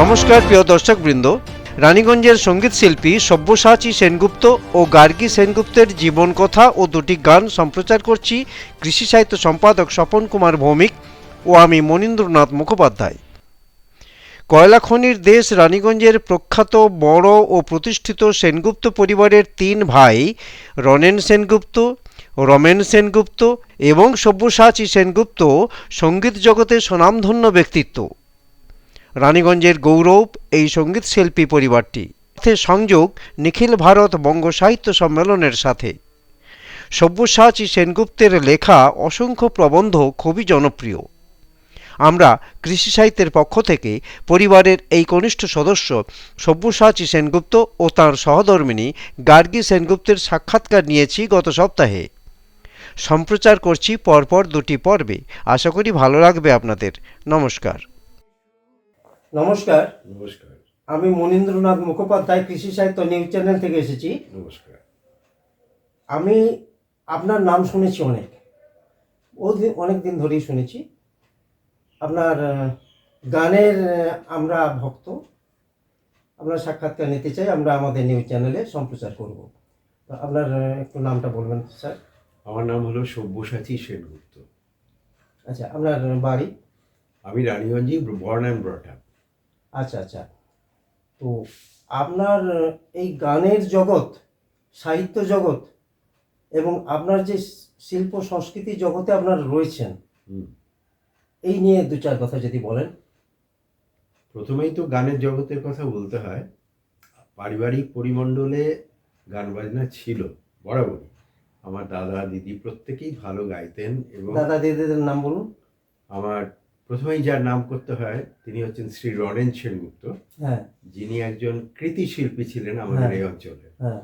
নমস্কার প্রিয় দর্শকবৃন্দ, রানীগঞ্জের সঙ্গীত শিল্পী সব্যসাচী সেনগুপ্ত ও গার্গী সেনগুপ্তের জীবন কথা ও দুটি গান সম্প্রচার করছি কৃষি সাহিত্য সম্পাদক স্বপন কুমার ভৌমিক ও আমি মনীন্দ্রনাথ মুখোপাধ্যায়। কয়লা খনির দেশ রানীগঞ্জের প্রখ্যাত বড় ও প্রতিষ্ঠিত সেনগুপ্ত পরিবারের তিন ভাই রনেন সেনগুপ্ত, রমেন সেনগুপ্ত এবং সব্যসাচী সেনগুপ্ত সঙ্গীত জগতে স্বনামধন্য ব্যক্তিত্ব। রানীগঞ্জের গৌরব এই সঙ্গীত শিল্পী পরিবারটি। সংযোগ নিখিল ভারত বঙ্গ সাহিত্য সম্মেলনের সাথে। সব্যসাচী সেনগুপ্তের লেখা অসংখ্য প্রবন্ধ খুবই জনপ্রিয়। আমরা কৃষি সাহিত্যের পক্ষ থেকে পরিবারের এই কনিষ্ঠ সদস্য সব্যসাচী সেনগুপ্ত ও তাঁর সহধর্মিণী গার্গী সেনগুপ্তের সাক্ষাৎকার নিয়েছি গত সপ্তাহে। সম্প্রচার করছি পরপর দুটি পর্বে। আশা করি ভালো লাগবে আপনাদের। নমস্কার। নমস্কার। নমস্কার। আমি মনীন্দ্রনাথ মুখোপাধ্যায়, কৃষি সাহিত্য নিউজ চ্যানেল থেকে এসেছি। নমস্কার। আমি আপনার নাম শুনেছি অনেক দিন ধরেই শুনেছি। আপনার গানের আমরা ভক্ত, আপনার সাক্ষাৎকার নিতে চাই, আমরা আমাদের নিউজ চ্যানেলে সম্প্রচার করব। আপনার একটু নামটা বলবেন স্যার? আমার নাম হলো সব্যসাচী সেনগুপ্ত। আচ্ছা, আপনার বাড়ি? আমি রানীগঞ্জে বর্ন অ্যান্ড ব্রট আপ। আচ্ছা, তো আপনার এই গানের জগৎ, সাহিত্য জগৎ এবং আপনার যে শিল্প সংস্কৃতি জগতে আপনার রয়েছেন, এই নিয়ে দু চার কথা যদি বলেন। প্রথমেই তো গানের জগতের কথা বলতে হয়। পারিবারিক পরিমণ্ডলে গান বাজনা ছিল বরাবরই। আমার দাদা দিদি প্রত্যেকেই ভালো গাইতেন। এবং দাদা দিদিদের নাম বলুন। আমার প্রথমেই যার নাম করতে হয় তিনি হচ্ছেন শ্রী রনেন সেনগুপ্ত। হ্যাঁ, যিনি একজন কৃতি শিল্পী ছিলেন আমাদের এই অঞ্চলে। হ্যাঁ,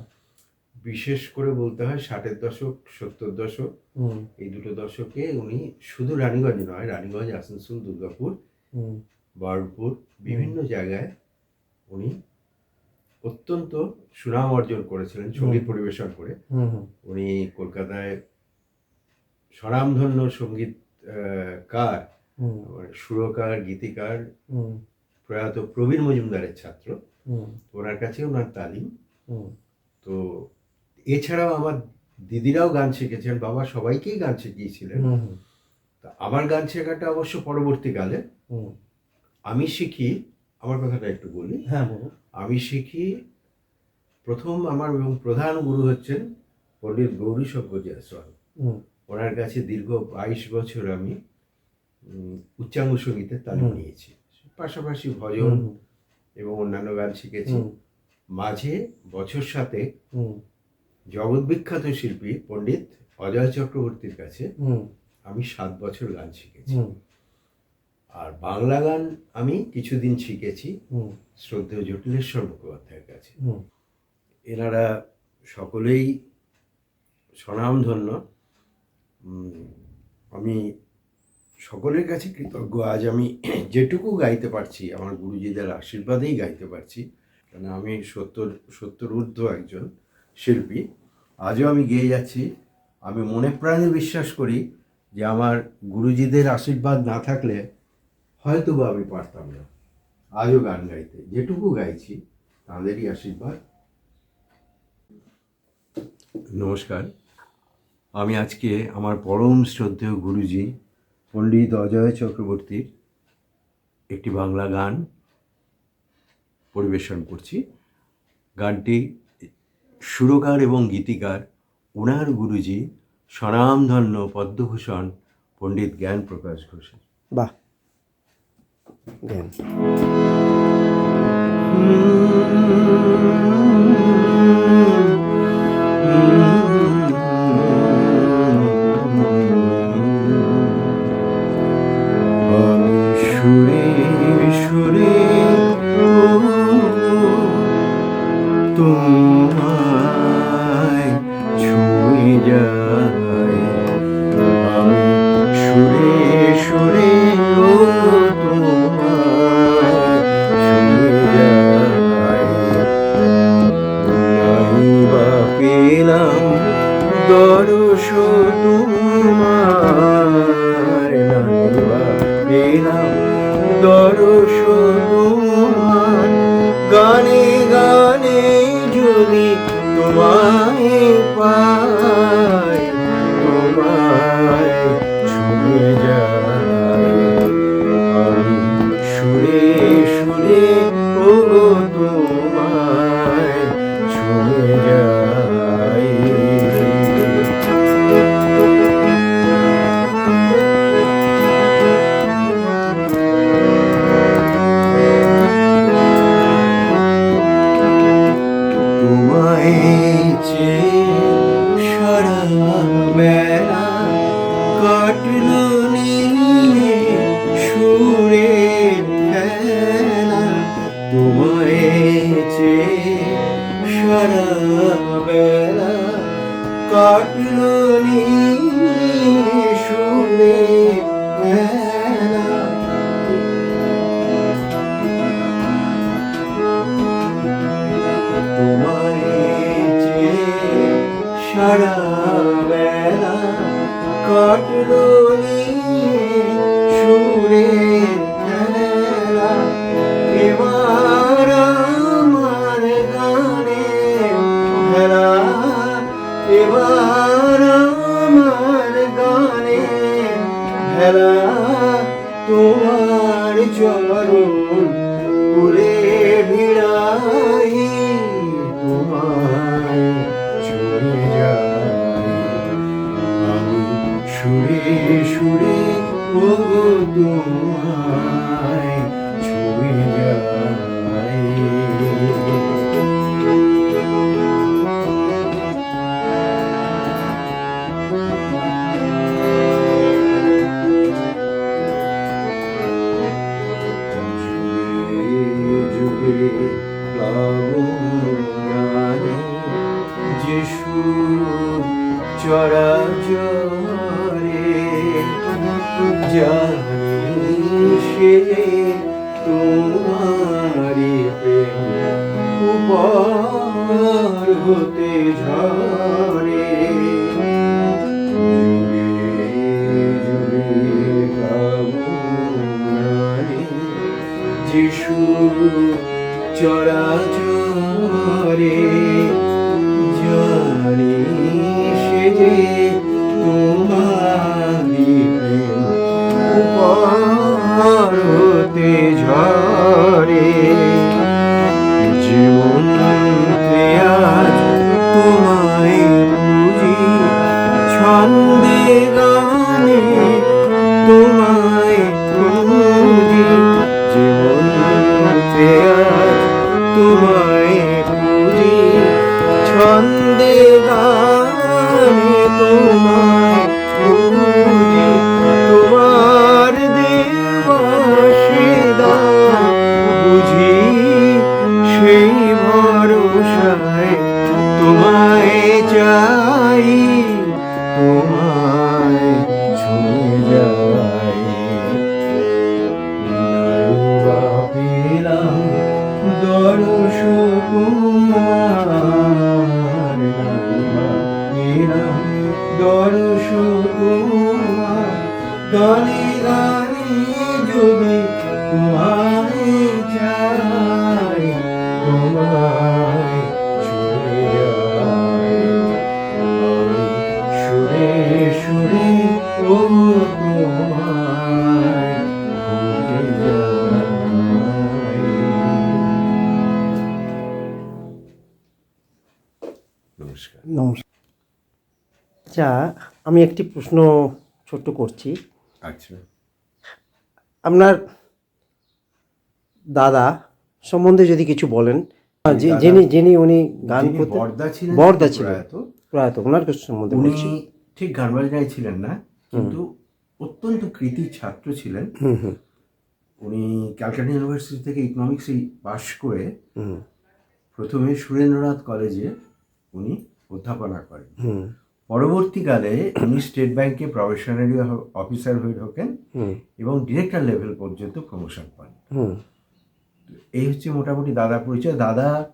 বিশেষ করে বলতে হয় 60-এর দশক 70 দশক, এই দুটো দশকে উনি শুধু রানীগঞ্জ নয়, রানীগঞ্জ, আসানসোল, দুর্গাপুর, বারুইপুর বিভিন্ন জায়গায় উনি অত্যন্ত সুনাম অর্জন করেছিলেন সঙ্গীত পরিবেশন করে। উনি কলকাতায় স্বনামধন্য সঙ্গীত কার, সুরকার, গীতিকার, প্রয়াত প্রবীণ মজুমদারের ছাত্র। ওনার কাছে ওনার তালিম। তো এছাড়াও আমার দিদিরাও গান শিখেছেন, বাবা সবাইকেই গান শিখিয়েছিলেন। তা আমার গান শেখাটা অবশ্য পরবর্তীকালে। আমি শিখি, আমার কথাটা একটু বলি। হ্যাঁ, বলুন। আমি শিখি, প্রথম আমার এবং প্রধান গুরু হচ্ছেন পণ্ডিত গৌরীশঙ্কর জয়সওয়াল। ওনার কাছে দীর্ঘ 22 বছর আমি উচ্চাঙ্গ সঙ্গীতের তালিম নিয়েছি। পাশাপাশি ভজন এবং অন্যান্য গান শিখেছি। মাঝে বছর সাথে জগৎবিখ্যাত শিল্পী পণ্ডিত অজয় চক্রবর্তীর কাছে আমি 7 বছর গান শিখেছি। আর বাংলা গান আমি কিছুদিন শিখেছি শ্রদ্ধেয় জটিলেশ্বর মুখোপাধ্যায়ের কাছে। এনারা সকলেই স্বনামধন্য। আমি সকলের কাছে কৃতজ্ঞ। আজ আমি যেটুকু গাইতে পারছি আমার গুরুজিদের আশীর্বাদেই গাইতে পারছি, কেন আমি 70 ঊর্ধ্ব একজন শিল্পী। আজও আমি গেয়ে যাচ্ছি। আমি মনে প্রাণে বিশ্বাস করি যে আমার গুরুজিদের আশীর্বাদ না থাকলে হয়তো বা আমি পারতাম না আজও গান গাইতে। যেটুকু গাইছি তাঁদেরই আশীর্বাদ। নমস্কার। আমি আজকে আমার পরম শ্রদ্ধেয় গুরুজি পণ্ডিত অজয় চক্রবর্তীর একটি বাংলা গান পরিবেশন করছি। গানটি সুরকার এবং গীতিকার ওনার গুরুজি স্বনামধন্য পদ্মভূষণ পণ্ডিত জ্ঞান প্রকাশ ঘোষের। বাহ, জ্ঞান। সুরে সুরে তোমায় ছুঁয়ে যায়, আমি সুরে সুরে তোমায় ছুঁয়ে যায়। বেলা তোমায় চেয়ে সারা বেলা কাটলো নিয়ে সুরে খেলা এবার আমার গানে খেলা এবার আমার গানে খেলা তোমার চরণ কুলে ভিড়াই তোমায় ছুঁয়ে যাই আমি সুরে সুরে ও তোমায় ছুঁয়ে যাই যুগে যুগে প্লাবনে যে সুর চরাচরে জানি সে তোমারি প্রেম উপর হতে ঝরে যুগে যুগে প্লাবনে যিশু চরাচরে জানি সে যে তোমারি প্রেম উপর হতে ঝরে জীবন আজ তোমায় বুঝি ছন্দে গানে তোমায় খুঁজি জীবন আজ তোমায় খুঁজি ছন্দে গানে তোমায় খুঁজি তোমার দেওয়া সে দান বুঝি সেই ভরসায় তোমায় চাই তোমায় ছুঁয়ে যাই নাইবা পেলাম দর্শক তোমার নাইবা পেলাম দর্শক তোমার গানে গানে যদি তোমায় চাই তোমায় ছুঁয়ে যাই আমি সুরে সুরে ও তোমায় ভুলে যাই। নমস্কার। নমস্কার। আচ্ছা, আমি একটি প্রশ্ন ছোট্ট করছি। আচ্ছা, আপনার দাদা সম্বন্ধে যদি কিছু বলেন, দাদা- যিনি যিনি উনি গান যিনি করতেন, বর্দা ছিলেন, বর্দা ছিলেন, প্রয়াত, প্রয়াত, ওনার কিছু সম্বন্ধে উনি বলছি। ঠিক গান বাজনায় ছিলেন না, কিন্তু অত্যন্ত কৃতি ছাত্র ছিলেন। হুম হুম উনি ক্যালকাটা ইউনিভার্সিটি থেকে ইকোনমিক্সে পাশ করে হুম প্রথমে সুরেন্দ্রনাথ কলেজে উনি অধ্যাপনা করেন। হুম পরবর্তীকালে উনি স্টেট ব্যাংকে প্রফেশনারি অফিসার হয়ে ঢোকেন হুম এবং ডিরেক্টর লেভেল পর্যন্ত প্রমোশন পান। হুম। এই হচ্ছে মোটামুটি দাদা পরিচয়। দাদা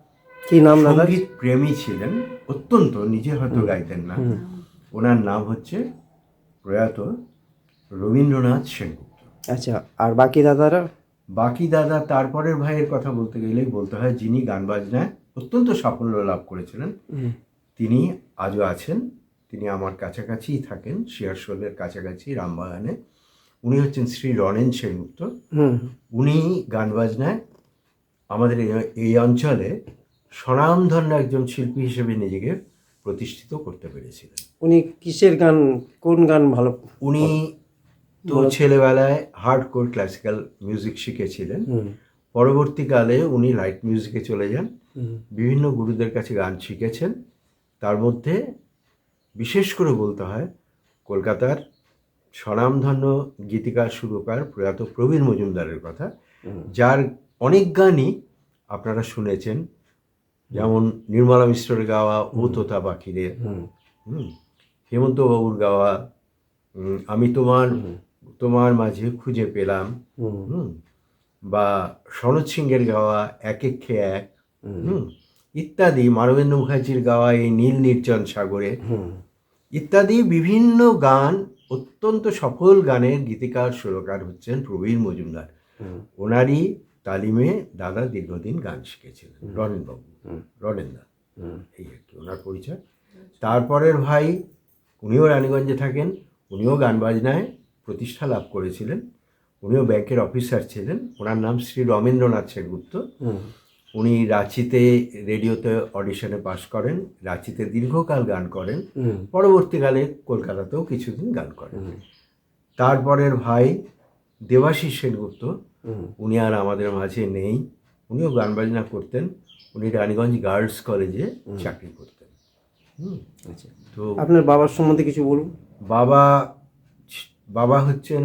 কি নাম দাদা? সঙ্গীত প্রেমী ছিলেন, অত্যন্ত, নিজে হয়তো গাইতেন না। ওনার নাম হচ্ছে প্রয়াত রবীন্দ্রনাথ সেনগুপ্ত। আচ্ছা, আর বাকি দাদারা? বাকি দাদা তারপরের ভাইয়ের কথা বলতে গেলেই বলতে হয় যিনি গান বাজনায় অত্যন্ত সাফল্য লাভ করেছিলেন, তিনি আজও আছেন। তিনি আমার কাছাকাছিই থাকেন, শিয়ারশোলের কাছাকাছি রামবাগানে। উনি হচ্ছেন শ্রী রণেন সেনগুপ্ত। উনি গান বাজনায় আমাদের এই অঞ্চলে স্বনামধন্য একজন শিল্পী হিসেবে নিজেকে প্রতিষ্ঠিত করতে পেরেছিলেন। উনি কিসের গান, কোন গান ভালো? উনি তো ছেলেবেলায় হার্ডকোর ক্লাসিক্যাল মিউজিক শিখেছিলেন। পরবর্তীকালে উনি লাইট মিউজিকে চলে যান, বিভিন্ন গুরুদের কাছে গান শিখেছেন। তার মধ্যে বিশেষ করে বলতে হয় কলকাতার স্বনামধন্য গীতিকার সুরকার প্রয়াত প্রবীণ মজুমদারের কথা, যার অনেক গানই আপনারা শুনেছেন, যেমন নির্মলা মিশ্রের গাওয়া ও তোতা পাখিরে, হেমন্ত বাবুর গাওয়া আমি তোমার তোমার মাঝে খুঁজে পেলাম, বা সনৎ সিংহের গাওয়া এক এক খেয়ে এক, ইত্যাদি, মানবেন্দ্র মুখার্জির গাওয়া এই নীল নির্জন সাগরে ইত্যাদি বিভিন্ন গান, অত্যন্ত সফল গানের গীতিকার সুরকার হচ্ছেন প্রবীর মজুমদার। ওনারই তালিমে দাদা দীর্ঘদিন গান শিখেছিলেন, রনেনদা, এই আর কি ওনার পরিচয়। তারপরের ভাই, উনিও রানীগঞ্জে থাকেন, উনিও গান বাজনায় প্রতিষ্ঠা লাভ করেছিলেন, উনিও ব্যাংকের অফিসার ছিলেন। ওনার নাম শ্রী রমেন্দ্রনাথ সেনগুপ্ত। উনি রাঁচিতে রেডিওতে অডিশনে পাশ করেন, রাঁচিতে দীর্ঘকাল গান করেন, পরবর্তীকালে কলকাতাতেও কিছুদিন গান করেন। তারপরের ভাই দেবাশিস সেনগুপ্ত, উনি আর আমাদের মাঝে নেই, উনিও গান বাজনা করতেন। উনি রানীগঞ্জ গার্লস কলেজে চাকরি করতেন। আচ্ছা, তো আপনার বাবার সম্বন্ধে কিছু বলুন। বাবা হচ্ছেন,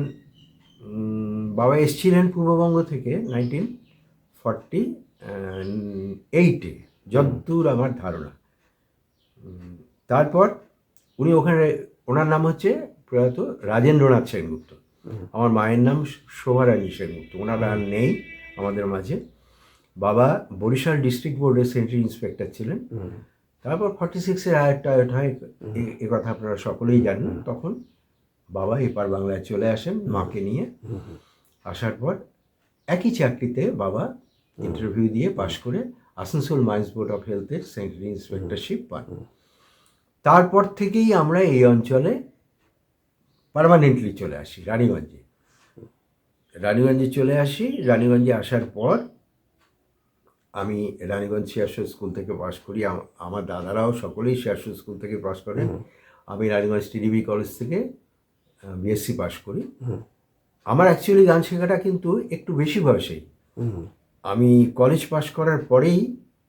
বাবা এসেছিলেন পূর্ববঙ্গ থেকে 1948-এ, যতদূর আমার ধারণা। তারপর উনি ওখানে, ওনার নাম হচ্ছে প্রয়াত রাজেন্দ্রনাথ সেনগুপ্ত। আমার মায়ের নাম শোভারানী সেনগুপ্ত, ওনার আর নেই আমাদের মাঝে। বাবা বরিশাল ডিস্ট্রিক্ট বোর্ডের সেন্ট্রি ইন্সপেক্টর ছিলেন। তারপর 46-এ রিটায়ার্ড হয়, এ কথা আপনারা সকলেই জানেন। তখন বাবা এপার বাংলায় চলে আসেন মাকে নিয়ে। আসার পর একই চাকরিতে বাবা ইন্টারভিউ দিয়ে পাশ করে আসানসোল মাইন্স বোর্ড অফ হেলথের সেন্ট্রি ইন্সপেক্টরশিপ পান। তারপর থেকেই আমরা এই অঞ্চলে পার্মানেন্টলি চলে আসি, রানীগঞ্জে চলে আসি। রানীগঞ্জে আসার পর আমি রানীগঞ্জ শিয়ারশো স্কুল থেকে পাশ করি। আমার দাদারাও সকলেই শিয়ারশো স্কুল থেকে পাশ করেন। আমি রানীগঞ্জ টিডিবি কলেজ থেকে বিএসসি পাশ করি। আমার অ্যাকচুয়ালি গান শেখাটা কিন্তু একটু বেশি বয়সেই। আমি কলেজ পাশ করার পরেই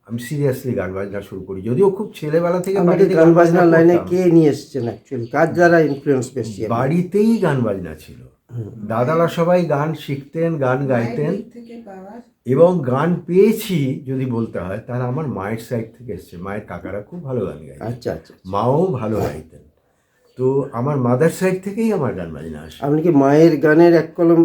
আমি সিরিয়াসলি গান বাজনা শুরু করি, যদিও খুব ছেলেবেলা থেকে গান বাজনার লাইনে কে নিয়ে এসেছেন অ্যাকচুয়ালি, কার দ্বারা ইনফ্লুয়েন্স বেশি? বাড়িতেই গান বাজনা ছিল, দাদারা সবাই গান শিখতেন, গান গাইতেন, এবং গান পেয়েছি যদি বলতে হয় তাহলে আমার মায়ের সাইড থেকে এসছে। মায়ের কাকারা খুব ভালো গান গাইতেন, আচ্ছা আচ্ছা, মাও ভালো গাইতেন। তো আমার মাদার সাইড থেকেই আমার গান বাজনা আসে। আপনি কি মায়ের গানের এক কলম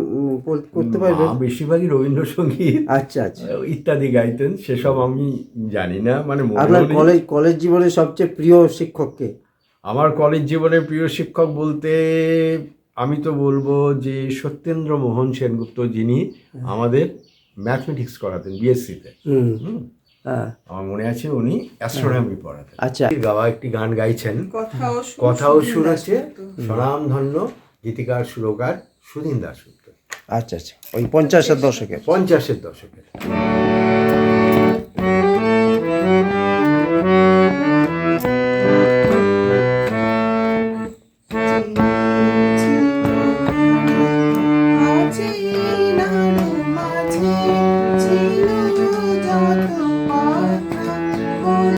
করতে পারবেন? বেশিরভাগই রবীন্দ্রসঙ্গীত আচ্ছা আচ্ছা ইত্যাদি গাইতেন, সেসব আমি জানি না। মানে আপনার কলেজ জীবনে সবচেয়ে প্রিয় শিক্ষক কে? আমার কলেজ জীবনের প্রিয় শিক্ষক বলতে আমি তো বলবো যে সত্যেন্দ্র মোহন সেনগুপ্ত, যিনি আমাদের ম্যাথমেটিক্স করাতেন বিএসসিতে। আমার মনে আছে উনি অ্যাস্ট্রোনমি পড়াতেন। আচ্ছা, গাওয়া একটি গান গাইছেন, কথাও সুর আছে, স্বনামধন্য গীতিকার সুরকার সুধীন দাশগুপ্ত। আচ্ছা আচ্ছা, ওই 50-এর দশকে। 50-এর দশকে।